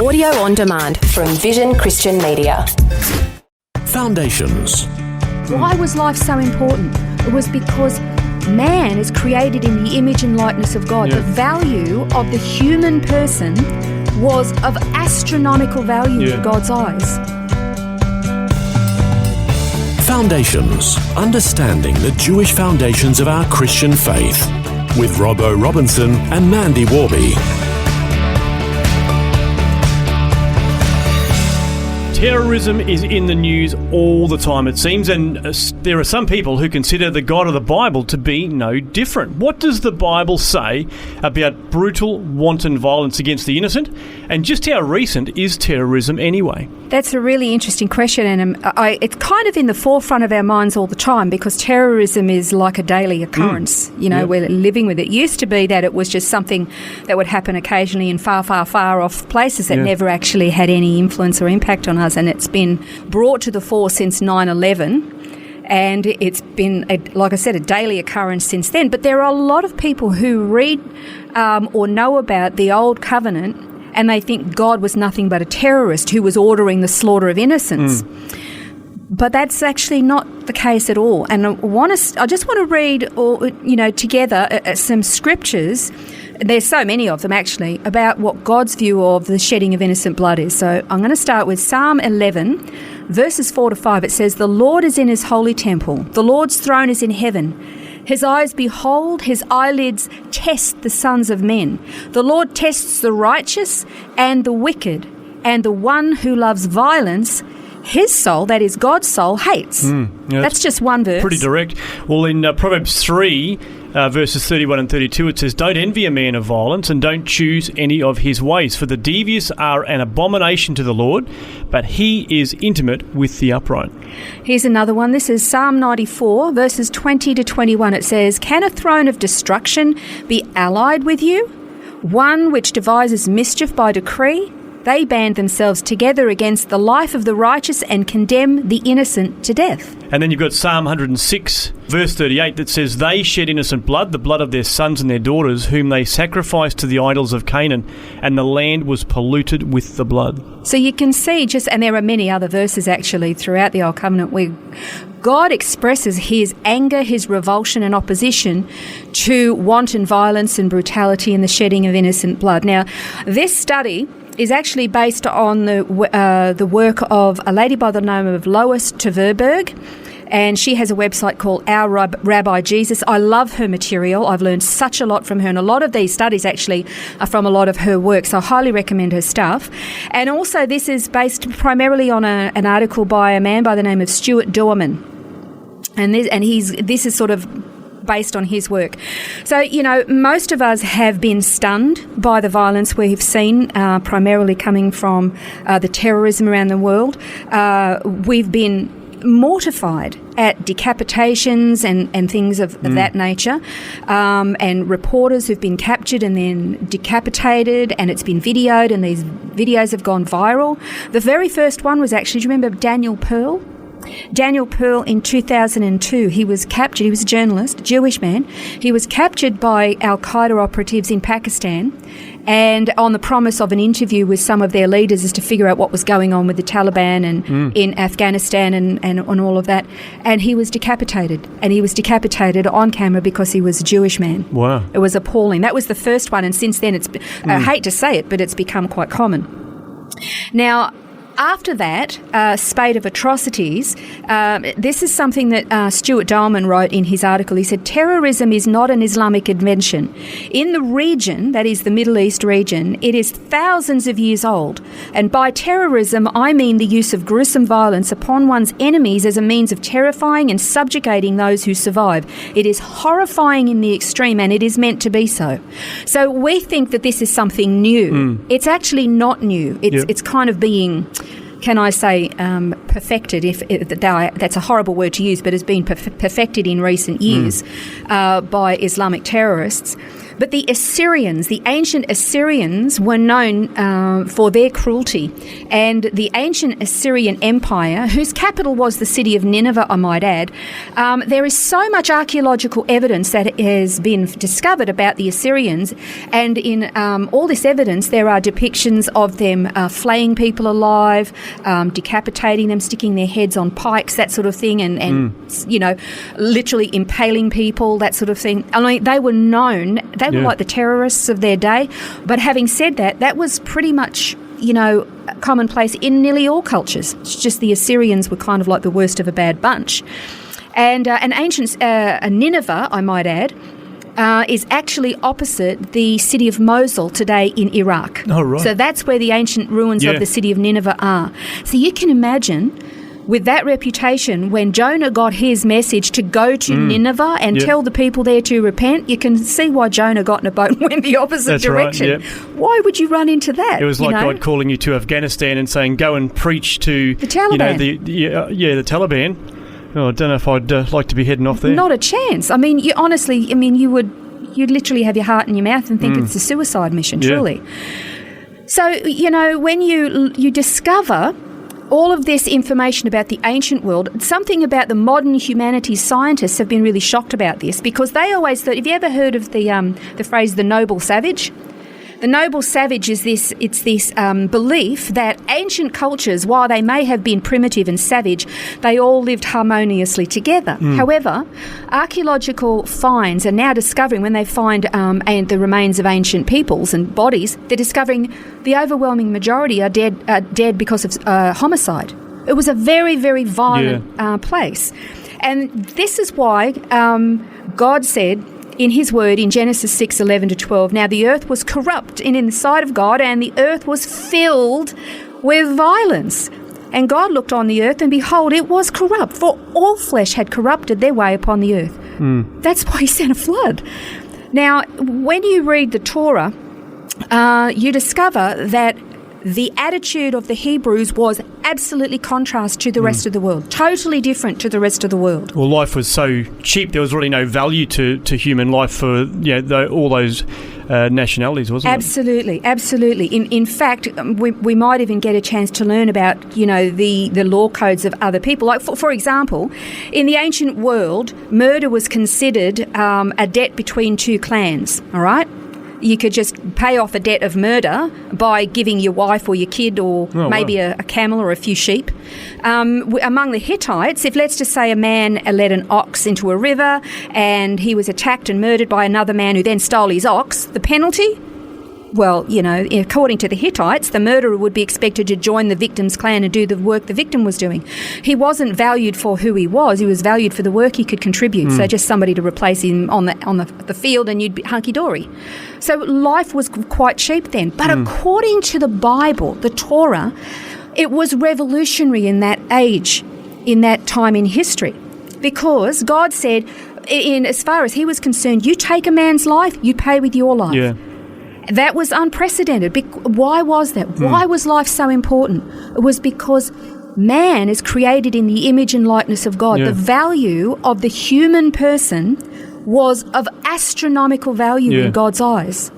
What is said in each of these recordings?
Audio on demand from Vision Christian Media. Foundations. Why was life so important? It was because man is created in the image and likeness of God. The value of the human person was of astronomical value in God's eyes. Foundations. Understanding the Jewish foundations of our Christian faith. With Robbo Robinson and Mandy Warby. Terrorism is in the news all the time, it seems, and there are some people who consider the God of the Bible to be no different. What does the Bible say about brutal, wanton violence against the innocent? And just how recent is terrorism anyway? That's a really interesting question, and it's kind of in the forefront of our minds all the time because terrorism is like a daily occurrence. We're living with it. It used to be that it was just something that would happen occasionally in far, far, far off places that never actually had any influence or impact on us. And it's been brought to the fore since 9/11, and it's been, like I said, a daily occurrence since then. But there are a lot of people who read or know about the Old Covenant, and they think God was nothing but a terrorist who was ordering the slaughter of innocents. But that's actually not the case at all. And I just want to read, together some scriptures. There's so many of them, actually, about what God's view of the shedding of innocent blood is. So I'm going to start with Psalm 11, verses 4 to 5. It says, "The Lord is in his holy temple. The Lord's throne is in heaven. His eyes behold, his eyelids test the sons of men. The Lord tests the righteous and the wicked, and the one who loves violence, his soul, that is God's soul, hates." That's just one verse. Pretty direct. Well, in Proverbs 3, verses 31 and 32, it says, "Don't envy a man of violence, and don't choose any of his ways, for the devious are an abomination to the Lord, but he is intimate with the upright." Here's another one. This is Psalm 94, verses 20 to 21. It says, "Can a throne of destruction be allied with you? One which devises mischief by decree? They band themselves together against the life of the righteous and condemn the innocent to death." And then you've got Psalm 106, verse 38, that says, "They shed innocent blood, the blood of their sons and their daughters, whom they sacrificed to the idols of Canaan, and the land was polluted with the blood." So you can see and there are many other verses actually throughout the Old Covenant where God expresses his anger, his revulsion and opposition to wanton violence and brutality and the shedding of innocent blood. Now, this study is actually based on the work of a lady by the name of Lois Tverberg, and she has a website called Our Rabbi Jesus. I love her material. I've learned such a lot from her, and a lot of these studies actually are from a lot of her work, so I highly recommend her stuff. And also this is based primarily on an article by a man by the name of Stuart Dorman, and this is sort of based on his work. So, most of us have been stunned by the violence we've seen, primarily coming from the terrorism around the world. We've been mortified at decapitations and things of that nature, and reporters who've been captured and then decapitated, and it's been videoed, and these videos have gone viral. The very first one was actually, do you remember Daniel Pearl? Daniel Pearl in 2002, he was captured. He was a journalist, a Jewish man. He was captured by Al-Qaeda operatives in Pakistan, and on the promise of an interview with some of their leaders as to figure out what was going on with the Taliban and in Afghanistan and on all of that. And he was decapitated. And he was decapitated on camera because he was a Jewish man. Wow. It was appalling. That was the first one, and since then I hate to say it, but it's become quite common. Now, after that spate of atrocities, this is something that Stuart Dolman wrote in his article. He said, "Terrorism is not an Islamic invention. In the region, that is the Middle East region, it is thousands of years old. And by terrorism, I mean the use of gruesome violence upon one's enemies as a means of terrifying and subjugating those who survive. It is horrifying in the extreme, and it is meant to be so." So we think that this is something new. It's actually not new. It's kind of being, can I say, perfected, that's a horrible word to use, but has been perfected in recent years by Islamic terrorists. But the Assyrians, the ancient Assyrians, were known for their cruelty. And the ancient Assyrian Empire, whose capital was the city of Nineveh, I might add, there is so much archaeological evidence that has been discovered about the Assyrians. And in all this evidence, there are depictions of them flaying people alive, decapitating them, sticking their heads on pikes, that sort of thing, and literally impaling people, that sort of thing. I mean, they were known. They were like the terrorists of their day. But having said that, that was pretty much, commonplace in nearly all cultures. It's just the Assyrians were kind of like the worst of a bad bunch. And an ancient Nineveh, I might add, is actually opposite the city of Mosul today in Iraq. Oh, right. So that's where the ancient ruins of the city of Nineveh are. So you can imagine, with that reputation, when Jonah got his message to go to Nineveh and tell the people there to repent, you can see why Jonah got in a boat and went the opposite direction. Right, why would you run into that? It was like God calling you to Afghanistan and saying, go and preach to the Taliban. The Taliban. Oh, I don't know if I'd like to be heading off there. Not a chance. I mean, you'd literally have your heart in your mouth and think it's a suicide mission, truly. So, when you discover all of this information about the ancient world, something about the modern humanities scientists have been really shocked about this, because they always thought, have you ever heard of the phrase the noble savage? The noble savage is this belief that ancient cultures, while they may have been primitive and savage, they all lived harmoniously together. However, archaeological finds are now discovering, when they find the remains of ancient peoples and bodies, they're discovering the overwhelming majority are dead because of homicide. It was a very, very violent place. And this is why God said in his word in Genesis 6:11-12, now the earth was corrupt in the sight of God, and the earth was filled with violence. And God looked on the earth, and behold, it was corrupt, for all flesh had corrupted their way upon the earth. That's why he sent a flood. Now, when you read the Torah, you discover that the attitude of the Hebrews was absolutely contrast to the rest of the world, totally different to the rest of the world. Well, life was so cheap, there was really no value to human life for all those nationalities, wasn't it? Absolutely. In fact, we might even get a chance to learn about, the law codes of other people. Like, for example, in the ancient world, murder was considered a debt between two clans, all right? You could just pay off a debt of murder by giving your wife or your kid or maybe a camel or a few sheep. Among the Hittites, if let's just say a man led an ox into a river and he was attacked and murdered by another man who then stole his ox, the penalty? Well, according to the Hittites, the murderer would be expected to join the victim's clan and do the work the victim was doing. He wasn't valued for who he was valued for the work he could contribute. So just somebody to replace him on the field, and you'd be hunky-dory. So life was quite cheap then. But according to the Bible, the Torah, it was revolutionary in that age, in that time in history. Because God said, as far as he was concerned, you take a man's life, you pay with your life. Yeah. That was unprecedented. Why was that? Why was life so important? It was because man is created in the image and likeness of God. The value of the human person was of astronomical value in God's eyes.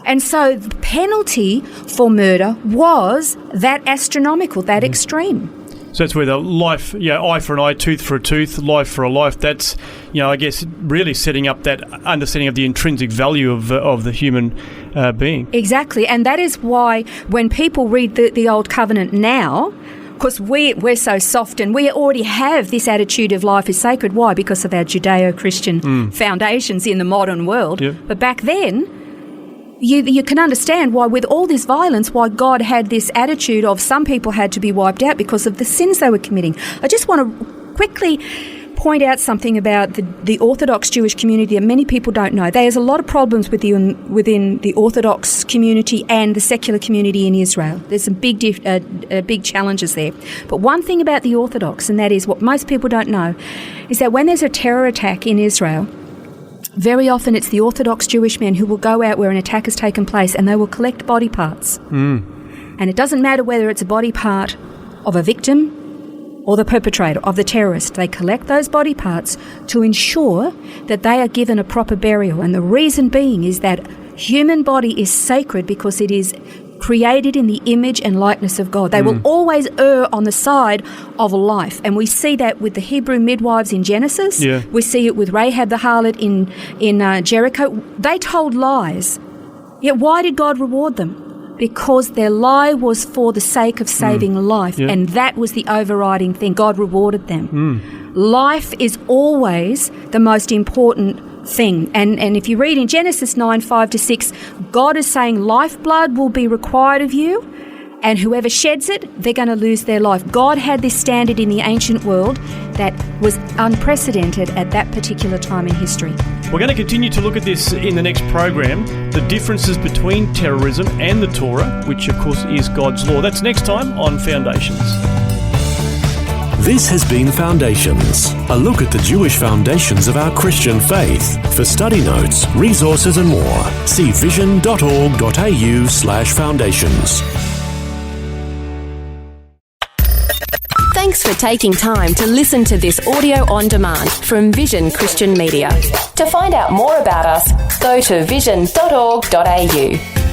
And so the penalty for murder was that astronomical, that extreme. So that's where the life, eye for an eye, tooth for a tooth, life for a life, that's, I guess, really setting up that understanding of the intrinsic value of the human being. Exactly. And that is why when people read the Old Covenant now, because we're so soft and we already have this attitude of life is sacred. Why? Because of our Judeo-Christian foundations in the modern world. Yep. But back then, you can understand why, with all this violence, why God had this attitude of some people had to be wiped out because of the sins they were committing. I just want to quickly point out something about the Orthodox Jewish community that many people don't know. There's a lot of problems within the Orthodox community and the secular community in Israel. There's some big challenges there. But one thing about the Orthodox, and that is what most people don't know, is that when there's a terror attack in Israel, very often it's the Orthodox Jewish men who will go out where an attack has taken place and they will collect body parts. And it doesn't matter whether it's a body part of a victim or the perpetrator of the terrorist. They collect those body parts to ensure that they are given a proper burial. And the reason being is that human body is sacred because it is created in the image and likeness of God. They will always err on the side of life. And we see that with the Hebrew midwives in Genesis. Yeah. We see it with Rahab the harlot in Jericho. They told lies. Yet why did God reward them? Because their lie was for the sake of saving life. Yeah. And that was the overriding thing. God rewarded them. Life is always the most important thing. And if you read in Genesis 9, 5-6, God is saying lifeblood will be required of you, and whoever sheds it, they're going to lose their life. God had this standard in the ancient world that was unprecedented at that particular time in history. We're going to continue to look at this in the next program, the differences between terrorism and the Torah, which of course is God's law. That's next time on Foundations. This has been Foundations, a look at the Jewish foundations of our Christian faith. For study notes, resources and more, see vision.org.au/foundations. Thanks for taking time to listen to this audio on demand from Vision Christian Media. To find out more about us, go to vision.org.au.